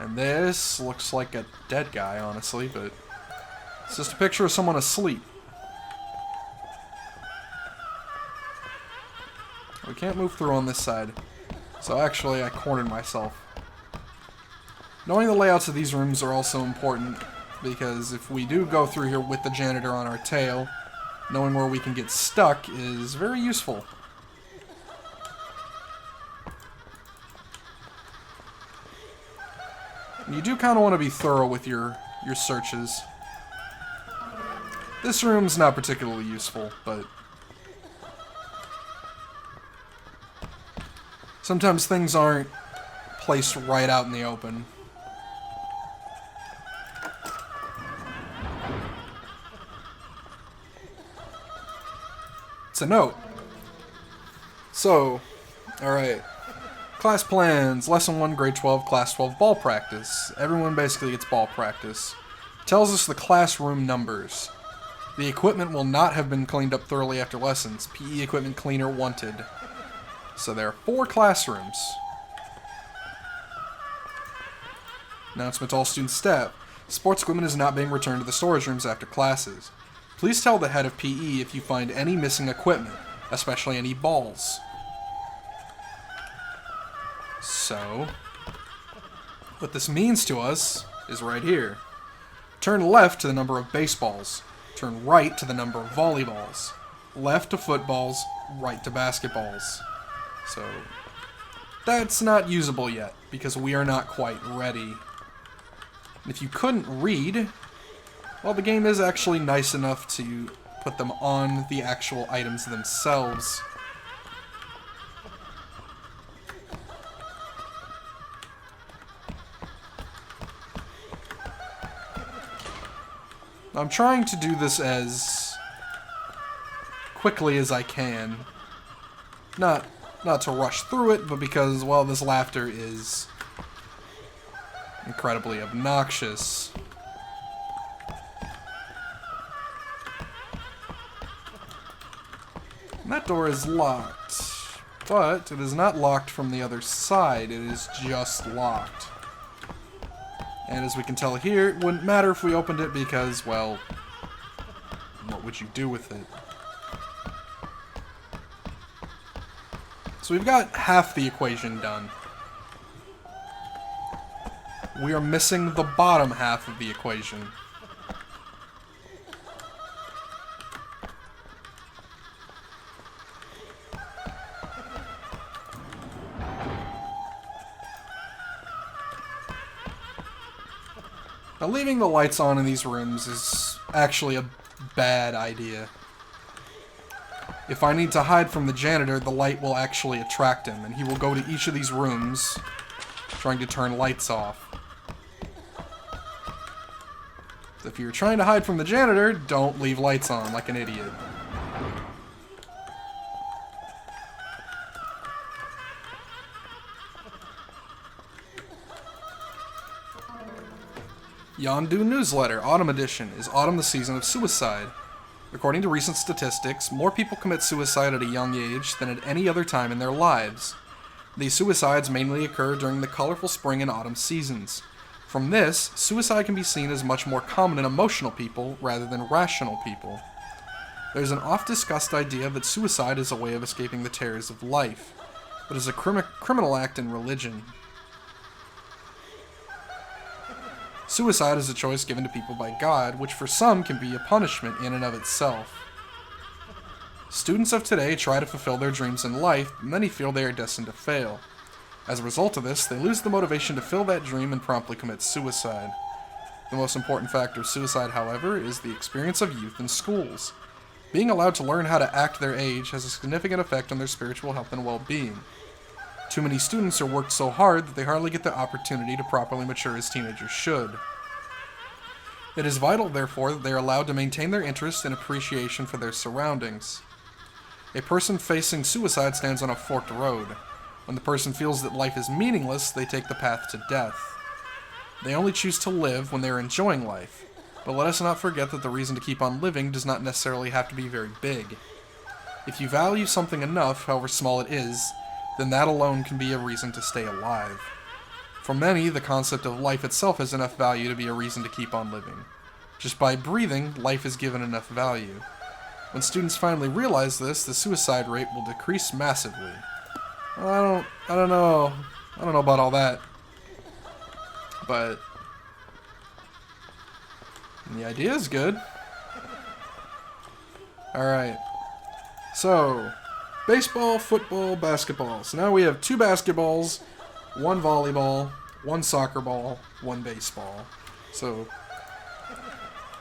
And this looks like a dead guy, honestly, but it's just a picture of someone asleep. We can't move through on this side. So actually, I cornered myself. Knowing the layouts of these rooms are also important, because if we do go through here with the janitor on our tail, knowing where we can get stuck is very useful. And you do kind of want to be thorough with your searches. This room's not particularly useful, but sometimes things aren't placed right out in the open. It's a note. So, alright. Class plans. Lesson 1, grade 12, class 12 ball practice. Everyone basically gets ball practice. Tells us the classroom numbers. The equipment will not have been cleaned up thoroughly after lessons. PE equipment cleaner wanted. So there are 4 classrooms. Announcement to all student staff. Sports equipment is not being returned to the storage rooms after classes. Please tell the head of PE if you find any missing equipment, especially any balls. So, what this means to us is right here. Turn left to the number of baseballs. Turn right to the number of volleyballs. Left to footballs, right to basketballs. So, that's not usable yet, because we are not quite ready. If you couldn't read, well, the game is actually nice enough to put them on the actual items themselves. I'm trying to do this as quickly as I can. Not to rush through it, but because, well, this laughter is incredibly obnoxious. And that door is locked, but it is not locked from the other side, it is just locked. And as we can tell here, it wouldn't matter if we opened it because, well, what would you do with it? So we've got half the equation done. We are missing the bottom half of the equation. Now, leaving the lights on in these rooms is actually a bad idea. If I need to hide from the janitor, the light will actually attract him, and he will go to each of these rooms trying to turn lights off. If you're trying to hide from the janitor, don't leave lights on like an idiot. Yondu Newsletter, Autumn Edition. Is autumn the season of suicide? According to recent statistics, more people commit suicide at a young age than at any other time in their lives. These suicides mainly occur during the colorful spring and autumn seasons. From this, suicide can be seen as much more common in emotional people rather than rational people. There is an oft-discussed idea that suicide is a way of escaping the terrors of life, but is a criminal act in religion. Suicide is a choice given to people by God, which for some can be a punishment in and of itself. Students of today try to fulfill their dreams in life, but many feel they are destined to fail. As a result of this, they lose the motivation to fill that dream and promptly commit suicide. The most important factor of suicide, however, is the experience of youth in schools. Being allowed to learn how to act their age has a significant effect on their spiritual health and well-being. Too many students are worked so hard that they hardly get the opportunity to properly mature as teenagers should. It is vital, therefore, that they are allowed to maintain their interest and appreciation for their surroundings. A person facing suicide stands on a forked road. When the person feels that life is meaningless, they take the path to death. They only choose to live when they are enjoying life. But let us not forget that the reason to keep on living does not necessarily have to be very big. If you value something enough, however small it is, then that alone can be a reason to stay alive. For many, the concept of life itself has enough value to be a reason to keep on living. Just by breathing, life is given enough value. When students finally realize this, the suicide rate will decrease massively. I don't know. I don't know about all that. But the idea is good. Alright. So, baseball, football, basketball. So now we have 2 basketballs, 1 volleyball, 1 soccer ball, 1 baseball. So,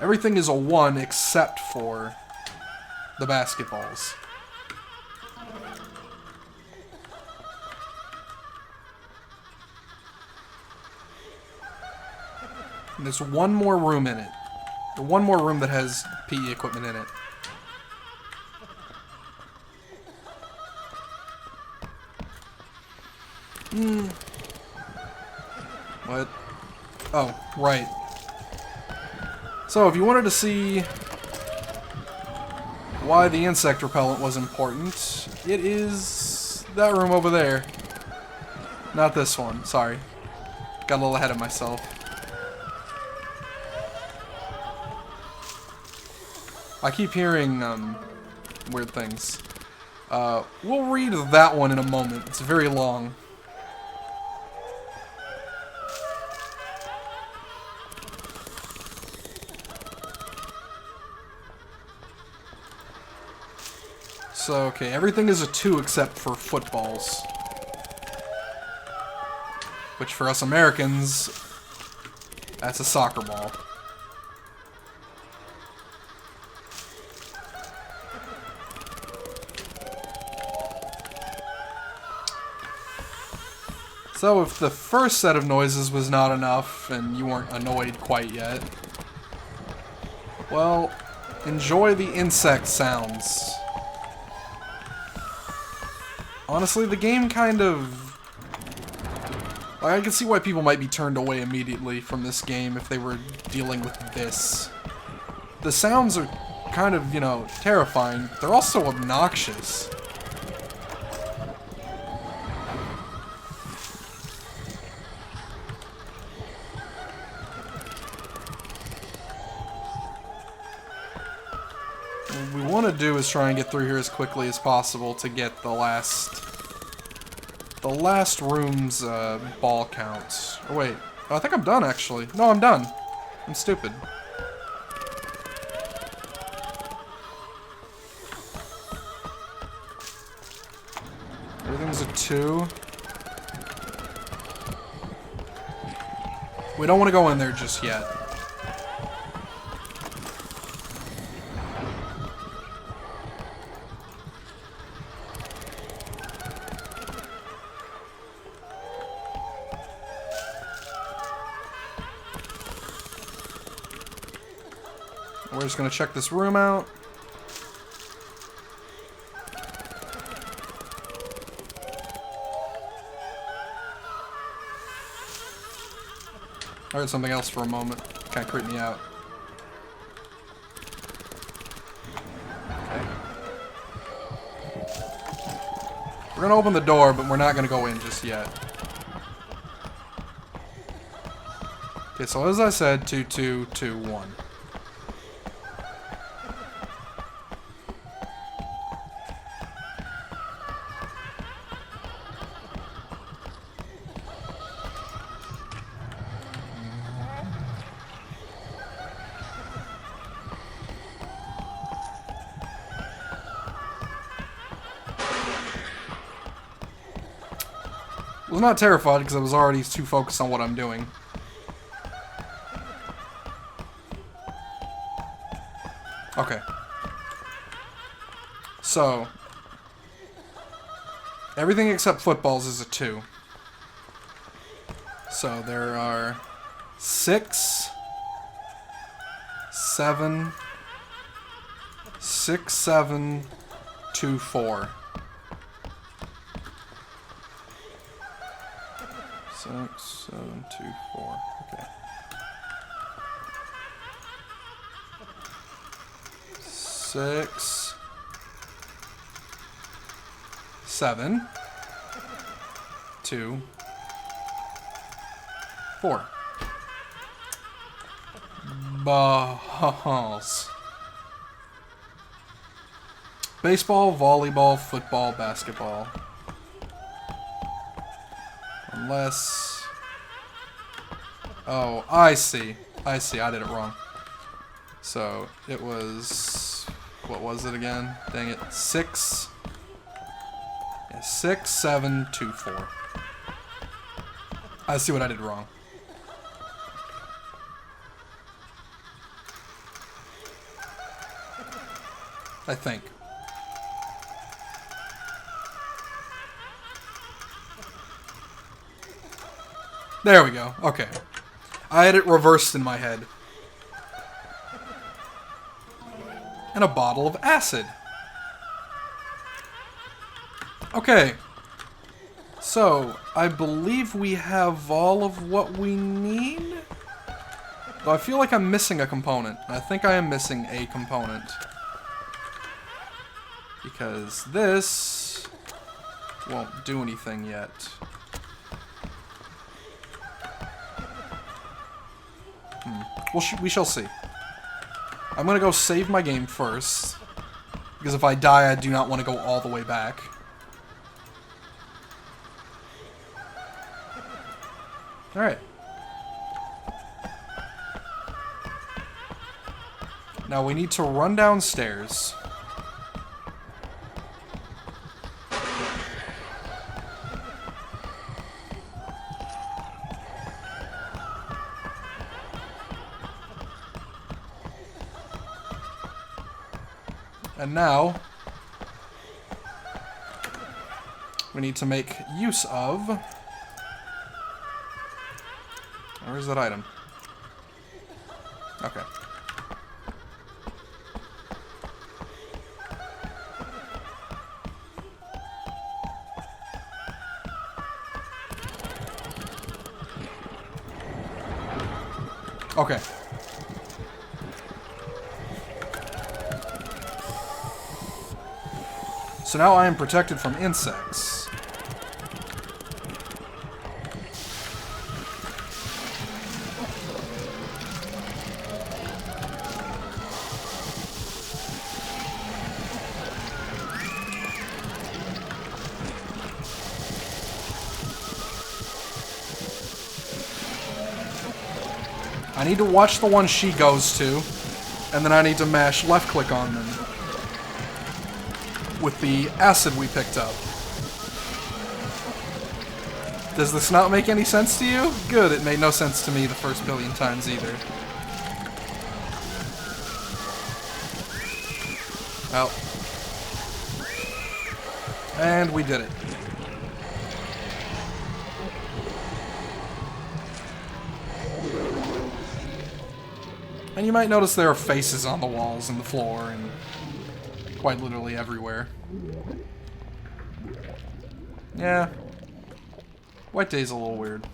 everything is a 1 except for the basketballs. And there's 1 more room in it. 1 more room that has PE equipment in it. What? Oh, right. So, if you wanted to see why the insect repellent was important, it is that room over there. Not this one, sorry. Got a little ahead of myself. I keep hearing weird things. We'll read that one in a moment. It's very long. So, okay, everything is a 2 except for footballs. Which for us Americans, that's a soccer ball. So if the first set of noises was not enough and you weren't annoyed quite yet, well, enjoy the insect sounds. Honestly, the game kind of... like, I can see why people might be turned away immediately from this game if they were dealing with this. The sounds are kind of, you know, terrifying. They're also obnoxious. What we want to do is try and get through here as quickly as possible to get the last room's ball counts. Oh wait, oh, I think I'm done actually. No, I'm done. I'm stupid. Everything's a 2. We don't want to go in there just yet. We're just gonna check this room out. I heard something else for a moment. Kind of creeped me out. Okay. We're gonna open the door, but we're not gonna go in just yet. Okay, so as I said, 2, 2, 2, 1. I was not terrified because I was already too focused on what I'm doing. Okay. So, everything except footballs is a 2. So there are 6, 7, 6, 7, 2, 4. 6, 7, 2, 4. Okay. 6, 7, 2, 4. Balls. Baseball, volleyball, football, basketball. Unless... Oh, I see. I did it wrong. So, it was... What was it again? Dang it. 6. Yeah, 6, 7, 2, 4. I see what I did wrong. I think. There we go. Okay. I had it reversed in my head. And a bottle of acid. Okay. So, I believe we have all of what we need? Though I feel like I'm missing a component. I think I am missing a component. Because this won't do anything yet. We shall see. I'm gonna go save my game first. Because if I die, I do not want to go all the way back. Alright. Now we need to run downstairs. And now, we need to make use of... Where's that item? Okay. Okay. So now I am protected from insects. I need to watch the one she goes to, and then I need to mash left click on them. With the acid we picked up. Does this not make any sense to you? Good, it made no sense to me the first billion times either. Well. And we did it. And you might notice there are faces on the walls and the floor and quite literally everywhere. Yeah. White Day's a little weird.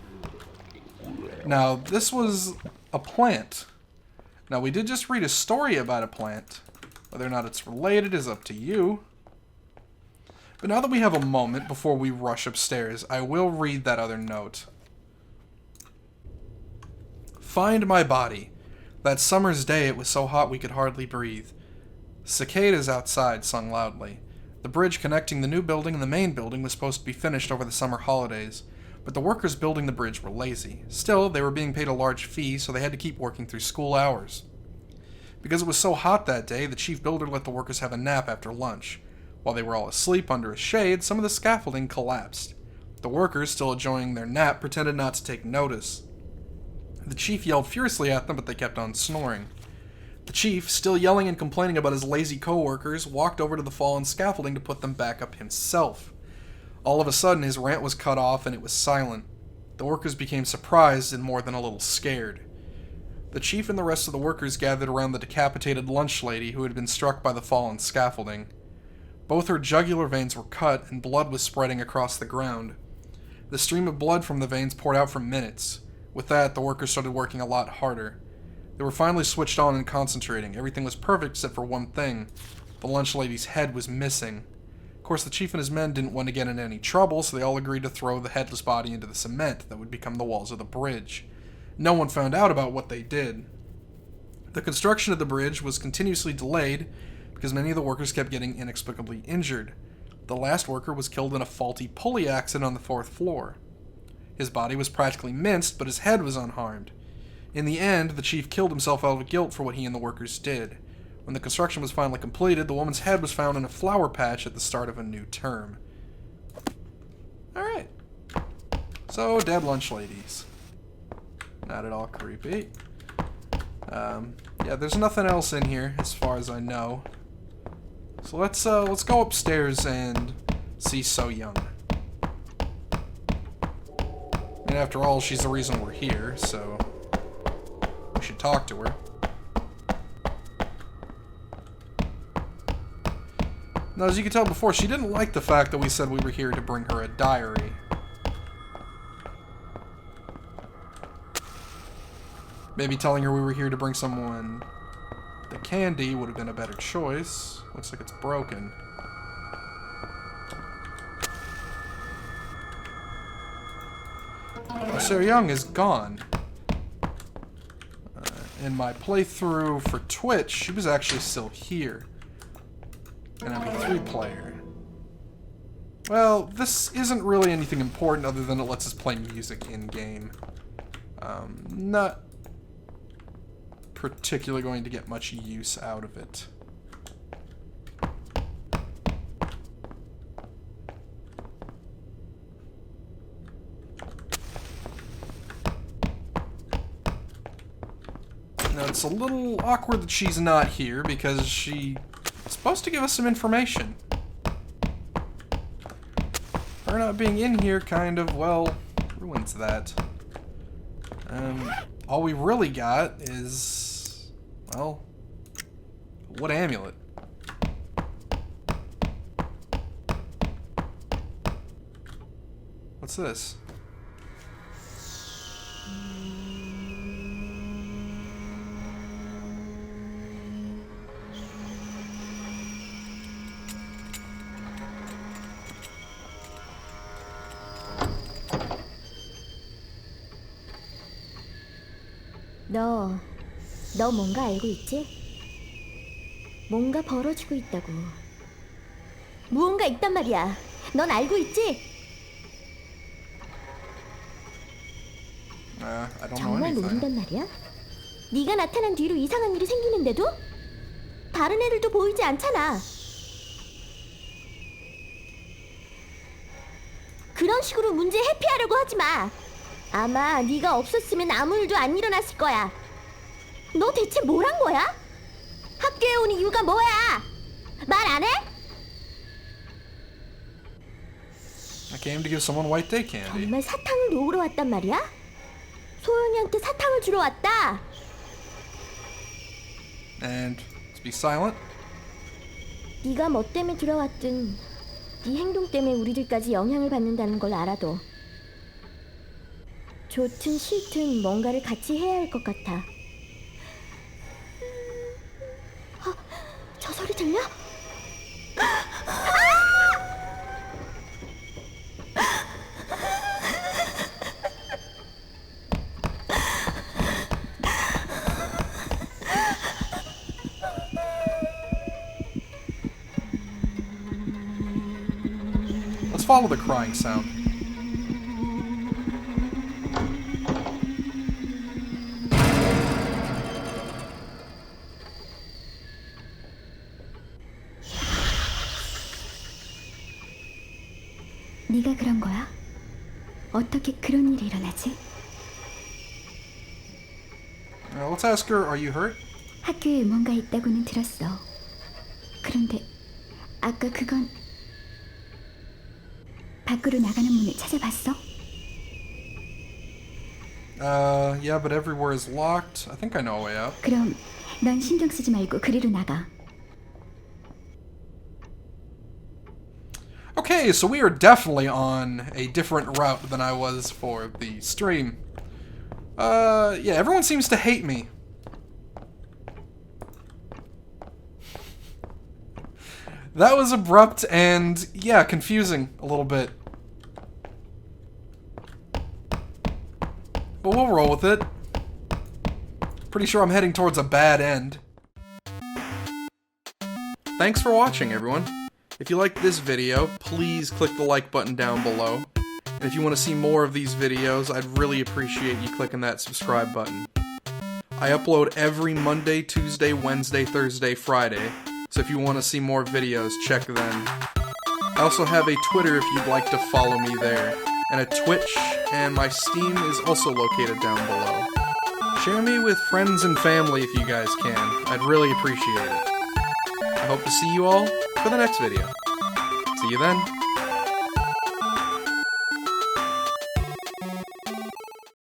Now, this was a plant. Now, we did just read a story about a plant. Whether or not it's related is up to you. But now that we have a moment before we rush upstairs, I will read that other note. Find my body. That summer's day it was so hot we could hardly breathe. Cicadas outside sung loudly. The bridge connecting the new building and the main building was supposed to be finished over the summer holidays, but the workers building the bridge were lazy. Still, they were being paid a large fee, so they had to keep working through school hours. Because it was so hot that day, the chief builder let the workers have a nap after lunch. While they were all asleep under a shade, some of the scaffolding collapsed. The workers, still enjoying their nap, pretended not to take notice. The chief yelled furiously at them, but they kept on snoring. The chief, still yelling and complaining about his lazy co-workers, walked over to the fallen scaffolding to put them back up himself. All of a sudden, his rant was cut off and it was silent. The workers became surprised and more than a little scared. The chief and the rest of the workers gathered around the decapitated lunch lady who had been struck by the fallen scaffolding. Both her jugular veins were cut and blood was spreading across the ground. The stream of blood from the veins poured out for minutes. With that, the workers started working a lot harder. They were finally switched on and concentrating. Everything was perfect except for one thing. The lunch lady's head was missing. Of course, the chief and his men didn't want to get in any trouble, so they all agreed to throw the headless body into the cement that would become the walls of the bridge. No one found out about what they did. The construction of the bridge was continuously delayed because many of the workers kept getting inexplicably injured. The last worker was killed in a faulty pulley accident on the 4th floor. His body was practically minced, but his head was unharmed. In the end, the chief killed himself out of guilt for what he and the workers did. When the construction was finally completed, the woman's head was found in a flower patch at the start of a new term. Alright. So, dead lunch ladies. Not at all creepy. Yeah, there's nothing else in here, as far as I know. So let's go upstairs and see So Young. And after all, she's the reason we're here, so we should talk to her. Now, as you can tell before, she didn't like the fact that we said we were here to bring her a diary. Maybe telling her we were here to bring someone the candy would have been a better choice. Looks like it's broken. So Young is gone. In my playthrough for Twitch, she was actually still here. And I'm a 3-player. Well, this isn't really anything important other than it lets us play music in-game. Not particularly going to get much use out of it. Now, it's a little awkward that she's not here because she's supposed to give us some information. Her not being in here kind of, well, ruins that. All we really got is, well, what amulet? What's this? 너 뭔가 알고 있지? 뭔가 벌어지고 있다고. 무언가 있단 말이야. 넌 알고 있지? I don't know 정말 anything. 모른단 말이야? 네가 나타난 뒤로 이상한 일이 생기는데도? 다른 애들도 보이지 않잖아. 그런 식으로 문제 회피하려고 하지 마. 아마 네가 없었으면 아무 일도 안 일어났을 거야. 너 대체 뭘 한 거야? 학교에 온 이유가 뭐야? 말 안 해? I came to give someone white day candy. 정말 사탕을 놓으러 왔단 말이야? 소연이한테 사탕을 주러 왔다. And be silent. 네가 뭐 때문에 들어왔든 네 행동 때문에 우리들까지 영향을 받는다는 걸 알아도 좋든 싫든 뭔가를 같이 해야 할 것 같아. 저 소리 들려? Let's follow the crying sound. 네가 그런 거야? 어떻게 그런 일이 일어나지? Let's ask her, are you hurt? 학교에 뭔가 있다고는 들었어. 그런데 아까 그건 밖으로 나가는 문을 찾아봤어? Yeah, but everywhere is locked. I think I know a way out. 그럼 넌 신경 쓰지 말고 그리로 나가. Okay, so we are definitely on a different route than I was for the stream. Yeah, everyone seems to hate me. That was abrupt and, yeah, confusing a little bit. But we'll roll with it. Pretty sure I'm heading towards a bad end. Thanks for watching, everyone. If you liked this video, please click the like button down below. And if you want to see more of these videos, I'd really appreciate you clicking that subscribe button. I upload every Monday, Tuesday, Wednesday, Thursday, Friday, so if you want to see more videos, check then. I also have a Twitter if you'd like to follow me there, and a Twitch, and my Steam is also located down below. Share me with friends and family if you guys can. I'd really appreciate it. I hope to see you all for the next video. See you then.